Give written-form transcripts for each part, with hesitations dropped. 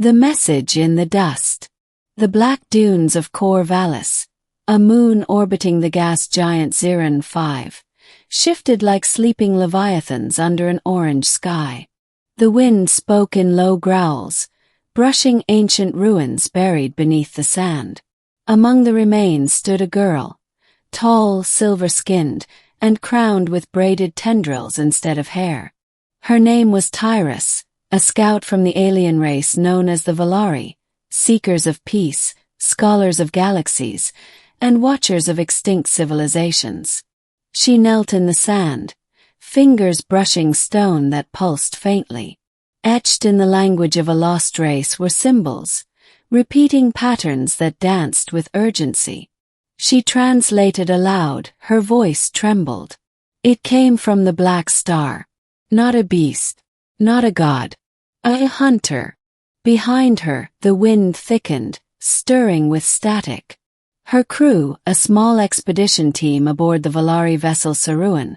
The message in the dust. The black dunes of Corvallis, a moon orbiting the gas giant Xeron 5, shifted like sleeping leviathans under an orange sky. The wind spoke in low growls, brushing ancient ruins buried beneath the sand. Among the remains stood a girl, tall, silver-skinned, and crowned with braided tendrils instead of hair. Her name was Tyrus, a scout from the alien race known as the Valari, seekers of peace, scholars of galaxies, and watchers of extinct civilizations. She knelt in the sand, fingers brushing stone that pulsed faintly. Etched in the language of a lost race were symbols, repeating patterns that danced with urgency. She translated aloud, her voice trembled. It came from the Black Star. Not a beast, not a god, a hunter. Behind her, the wind thickened, stirring with static. Her crew, a small expedition team aboard the Valari vessel Saruan,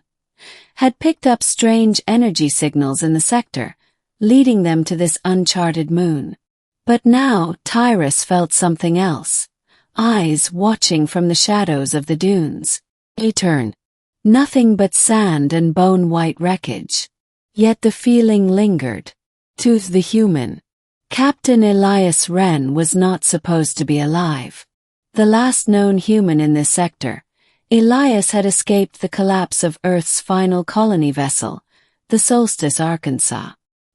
had picked up strange energy signals in the sector, leading them to this uncharted moon. But now Tyrus felt something else, eyes watching from the shadows of the dunes. A turn. Nothing but sand and bone-white wreckage. Yet the feeling lingered. To the human, Captain Elias Wren was not supposed to be alive. The last known human in this sector, Elias had escaped the collapse of Earth's final colony vessel, the Solstice Arkansas.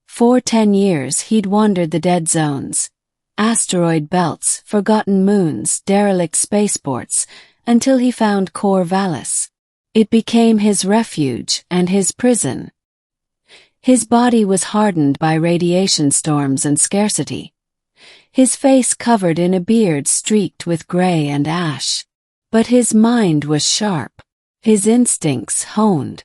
For 10 years he'd wandered the dead zones, asteroid belts, forgotten moons, derelict spaceports, until he found Corvallis. It became his refuge and his prison. His body was hardened by radiation storms and scarcity, his face covered in a beard streaked with gray and ash. But his mind was sharp, his instincts honed.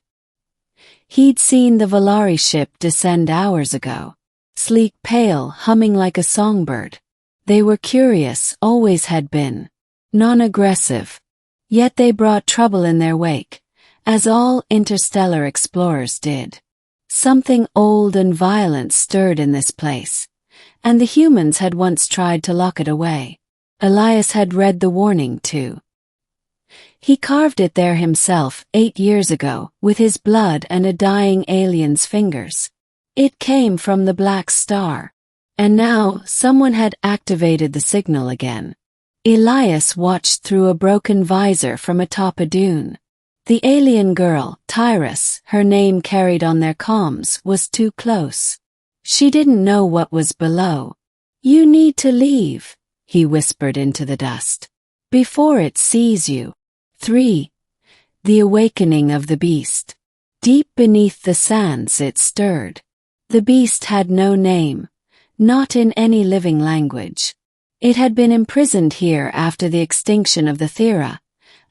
He'd seen the Valari ship descend hours ago, sleek, pale, humming like a songbird. They were curious, always had been, non-aggressive. Yet they brought trouble in their wake, as all interstellar explorers did. Something old and violent stirred in this place, and the humans had once tried to lock it away. Elias had read the warning too. He carved it there himself 8 years ago, with his blood and a dying alien's fingers. It came from the Black Star. And now someone had activated the signal again. Elias watched through a broken visor from atop a dune. The alien girl, Tyrus, her name carried on their comms, was too close. She didn't know what was below. "You need to leave," he whispered into the dust, "before it sees you." 3. The awakening of the beast. Deep beneath the sands it stirred. The beast had no name, not in any living language. It had been imprisoned here after the extinction of the Thera,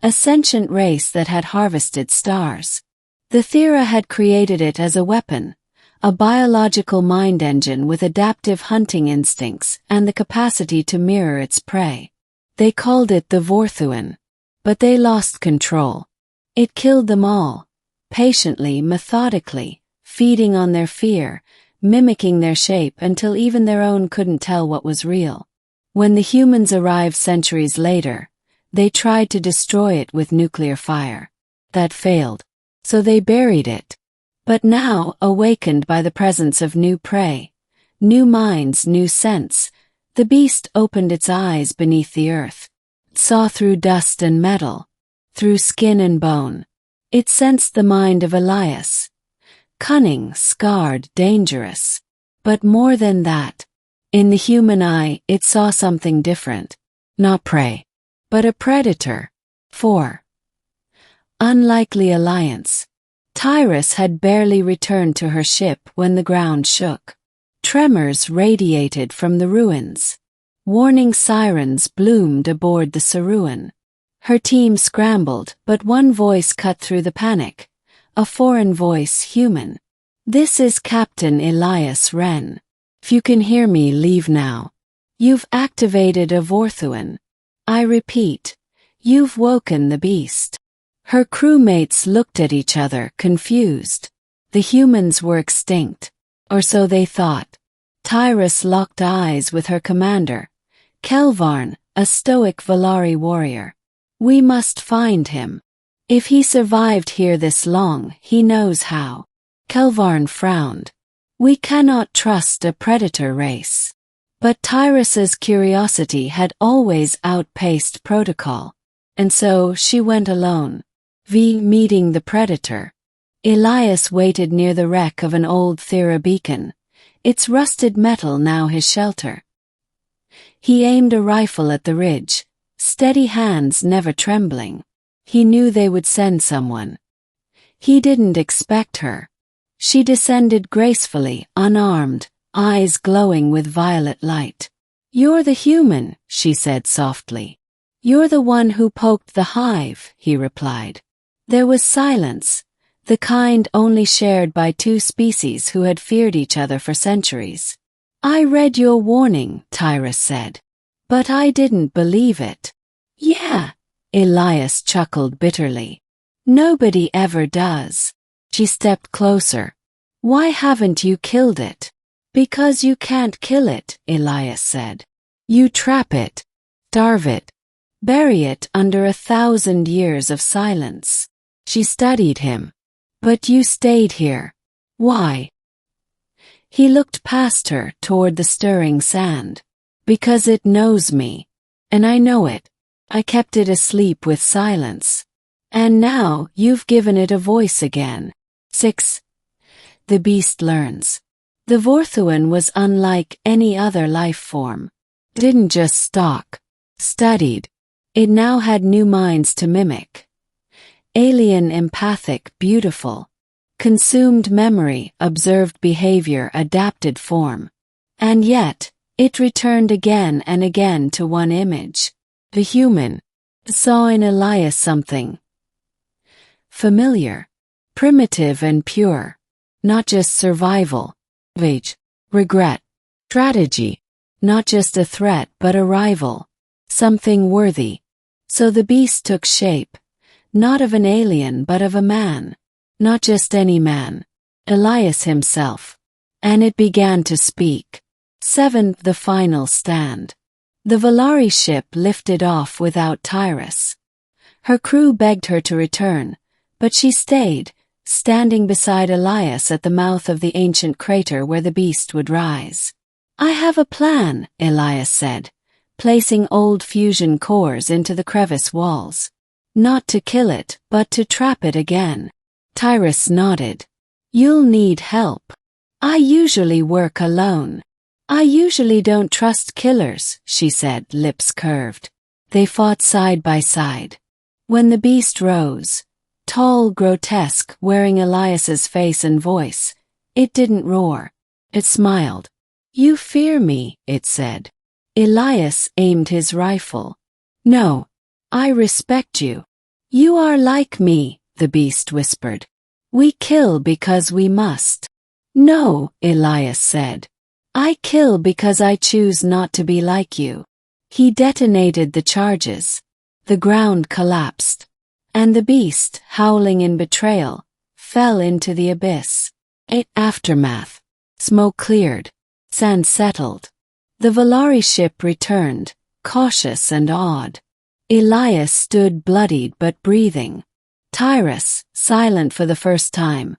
a sentient race that had harvested stars. The Thera had created it as a weapon, a biological mind engine with adaptive hunting instincts and the capacity to mirror its prey. They called it the Vorthuan. But they lost control. It killed them all, patiently, methodically, feeding on their fear, mimicking their shape until even their own couldn't tell what was real. When the humans arrived centuries later, they tried to destroy it with nuclear fire. That failed. So they buried it. But now, awakened by the presence of new prey, new minds, new scents, the beast opened its eyes beneath the earth. It saw through dust and metal, through skin and bone. It sensed the mind of Elias. Cunning, scarred, dangerous. But more than that, in the human eye, it saw something different. Not prey, but a predator. 4. Unlikely alliance. Tyrus had barely returned to her ship when the ground shook. Tremors radiated from the ruins. Warning sirens bloomed aboard the Saruan. Her team scrambled, but one voice cut through the panic. A foreign voice, human. "This is Captain Elias Wren. If you can hear me, leave now. You've activated a Vorthuan. I repeat, you've woken the beast." Her crewmates looked at each other, confused. The humans were extinct. Or so they thought. Tyrus locked eyes with her commander, Kelvarn, a stoic Valari warrior. We must find him. If he survived here this long, he knows how. Kelvarn frowned. We cannot trust a predator race. But Tyrus's curiosity had always outpaced protocol, and so she went alone. Meeting the predator. Elias waited near the wreck of an old Thera beacon, its rusted metal now his shelter. He aimed a rifle at the ridge, steady hands never trembling. He knew they would send someone. He didn't expect her. She descended gracefully, unarmed, eyes glowing with violet light. "You're the human," she said softly. "You're the one who poked the hive," he replied. There was silence, the kind only shared by two species who had feared each other for centuries. "I read your warning," Tyrus said. "But I didn't believe it." "Yeah," Elias chuckled bitterly. "Nobody ever does." She stepped closer. "Why haven't you killed it?" "Because you can't kill it," Elias said. "You trap it, starve it, bury it under 1,000 years of silence." She studied him. "But you stayed here. Why?" He looked past her toward the stirring sand. "Because it knows me. And I know it. I kept it asleep with silence. And now you've given it a voice again." 6. The beast learns. The Vorthuan was unlike any other life form. It didn't just stalk, studied. It now had new minds to mimic. Alien, empathic, beautiful. Consumed memory, observed behavior, adapted form. And yet, it returned again and again to one image. The human. Saw in Elias something familiar, primitive and pure. Not just survival, rage, regret, strategy. Not just a threat but a rival. Something worthy. So the beast took shape. Not of an alien but of a man. Not just any man. Elias himself. And it began to speak. 7. The final stand. The Valari ship lifted off without Tyrus. Her crew begged her to return, but she stayed, standing beside Elias at the mouth of the ancient crater where the beast would rise. "I have a plan," Elias said, placing old fusion cores into the crevice walls. "Not to kill it, but to trap it again." Tyrus nodded. "You'll need help. I usually work alone." "I usually don't trust killers," she said, lips curved. They fought side by side. When the beast rose, tall, grotesque, wearing Elias's face and voice, it didn't roar. It smiled. "You fear me," it said. Elias aimed his rifle. "No. I respect you." "You are like me," the beast whispered. "We kill because we must." "No," Elias said. "I kill because I choose not to be like you." He detonated the charges. The ground collapsed. And the beast, howling in betrayal, fell into the abyss. Aftermath. Smoke cleared. Sand settled. The Valari ship returned, cautious and awed. Elias stood bloodied but breathing. Tyrus, silent for the first time,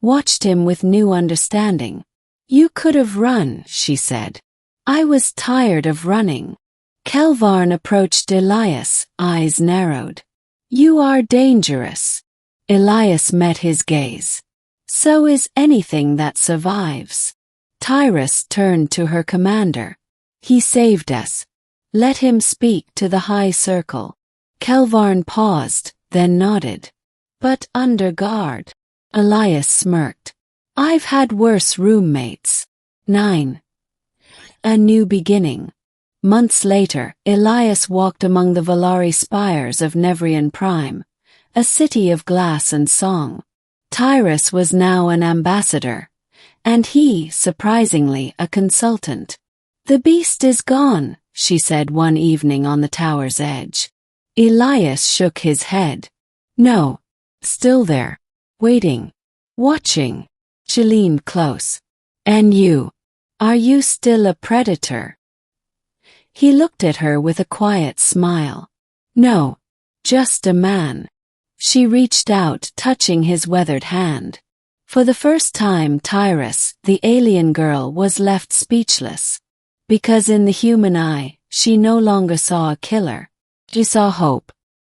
watched him with new understanding. "You could have run," she said. "I was tired of running." Kelvarn approached Elias, eyes narrowed. "You are dangerous." Elias met his gaze. "So is anything that survives." Tyrus turned to her commander. "He saved us. Let him speak to the High Circle." Kelvarn paused, then nodded. "But under guard." Elias smirked. "I've had worse roommates." 9. A new beginning. Months later, Elias walked among the Valari spires of Nevrian Prime, a city of glass and song. Tyrus was now an ambassador, and he, surprisingly, a consultant. "The beast is gone," she said one evening on the tower's edge. Elias shook his head. "No, still there, waiting, watching." She leaned close. "And you?" Are you still a predator? He looked at her with a quiet smile. No, just a man. She reached out, touching his weathered hand. For the first time, Tyrus, the alien girl, was left speechless. Because in the human eye, she no longer saw a killer. She saw hope,